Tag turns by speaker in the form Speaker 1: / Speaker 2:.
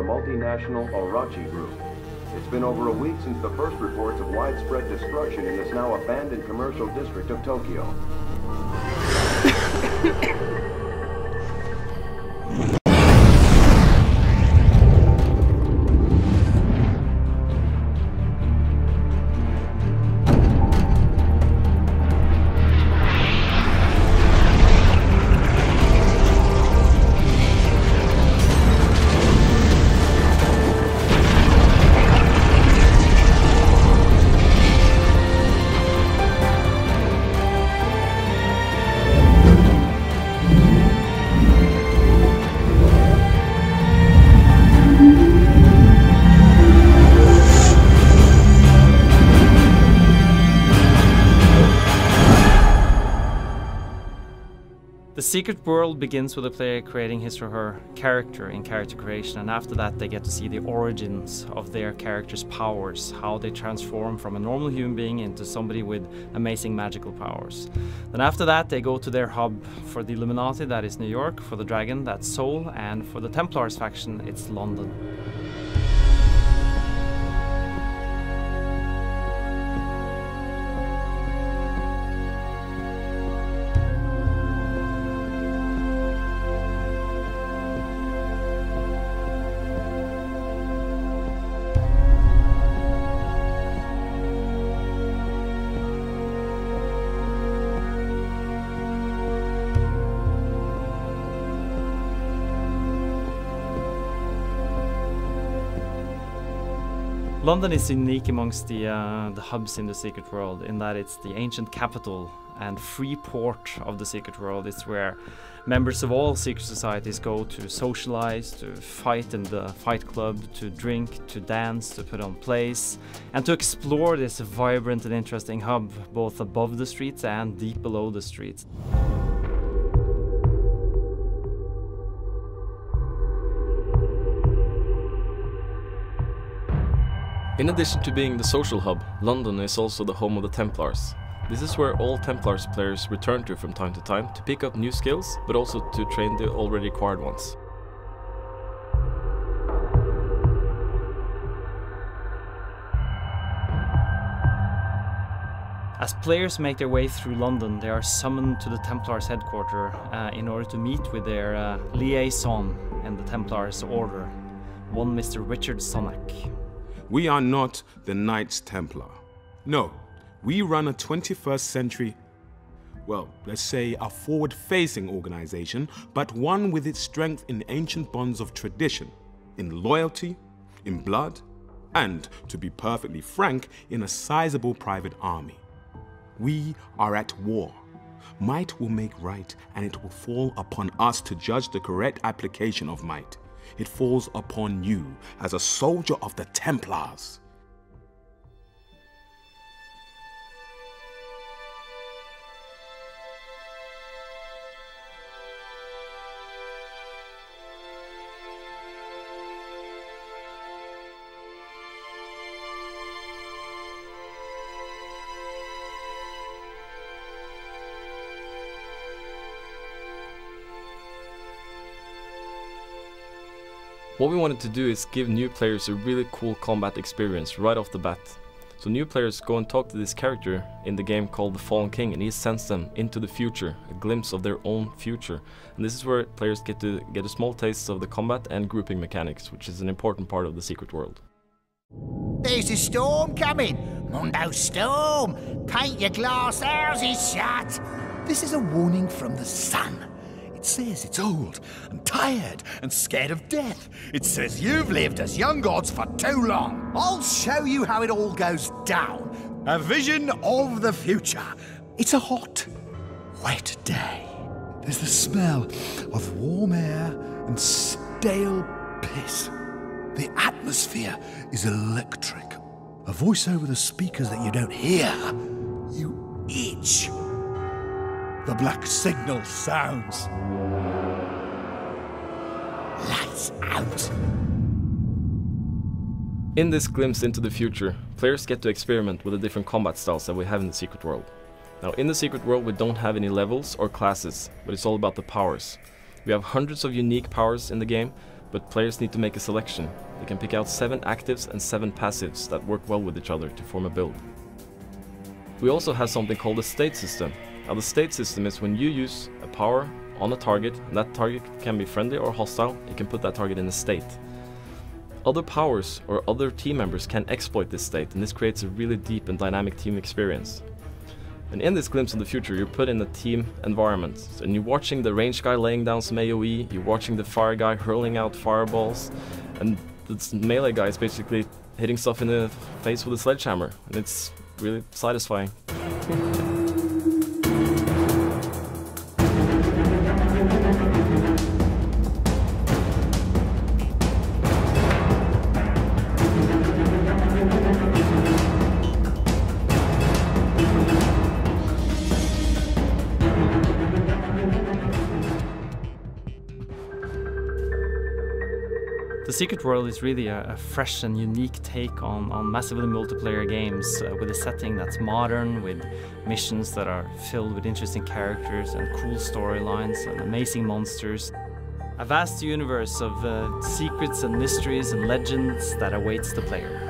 Speaker 1: the multinational Orochi Group. It's been over a week since the first reports of widespread destruction in this now abandoned commercial district of Tokyo.
Speaker 2: The secret world begins with the player creating his or her character in character creation, and after that they get to see the origins of their character's powers, how they transform from a normal human being into somebody with amazing magical powers. Then after that they go to their hub. For the Illuminati, that is New York; for the Dragon, that's Seoul; and for the Templars faction, it's London. London is unique amongst the hubs in the secret world in that it's the ancient capital and free port of the secret world. It's where members of all secret societies go to socialize, to fight in the fight club, to drink, to dance, to put on plays, and to explore this vibrant and interesting hub both above the streets and deep below the streets.
Speaker 3: In addition to being the social hub, London is also the home of the Templars. This is where all Templars players return to from time to time to pick up new skills, but also to train the already acquired ones.
Speaker 2: As players make their way through London, they are summoned to the Templars headquarters in order to meet with their liaison in the Templars order, one Mr. Richard Sonnack.
Speaker 4: We are not the Knights Templar. No, we run a 21st century, well, let's say a forward-facing organization, but one with its strength in ancient bonds of tradition, in loyalty, in blood, and, to be perfectly frank, in a sizable private army. We are at war. Might will make right, and it will fall upon us to judge the correct application of might. It falls upon you as a soldier of the Templars.
Speaker 3: What we wanted to do is give new players a really cool combat experience right off the bat. So new players go and talk to this character in the game called the Fallen King, and he sends them into the future, a glimpse of their own future. And this is where players get to get a small taste of the combat and grouping mechanics, which is an important part of the secret world.
Speaker 5: There's a storm coming! Mundo storm! Paint your glass houses shut! This is a warning from the sun. It says it's old and tired and scared of death. It says you've lived as young gods for too long. I'll show you how it all goes down. A vision of the future. It's a hot, wet day. There's the smell of warm air and stale piss. The atmosphere is electric. A voice over the speakers that you don't hear. You itch. The black signal sounds. Lights out.
Speaker 3: In this glimpse into the future, players get to experiment with the different combat styles that we have in the secret world. Now, in the secret world we don't have any levels or classes, but it's all about the powers. We have hundreds of unique powers in the game, but players need to make a selection. They can pick out 7 actives and 7 passives that work well with each other to form a build. We also have something called a state system. Now the state system is when you use a power on a target, and that target can be friendly or hostile, you can put that target in a state. Other powers or other team members can exploit this state, and this creates a really deep and dynamic team experience. And in this glimpse of the future, you're put in a team environment, and you're watching the range guy laying down some AoE, you're watching the fire guy hurling out fireballs, and the melee guy is basically hitting stuff in the face with a sledgehammer, and it's really satisfying.
Speaker 2: The Secret World is really a fresh and unique take on massively multiplayer games with a setting that's modern, with missions that are filled with interesting characters and cool storylines and amazing monsters. A vast universe of secrets and mysteries and legends that awaits the player.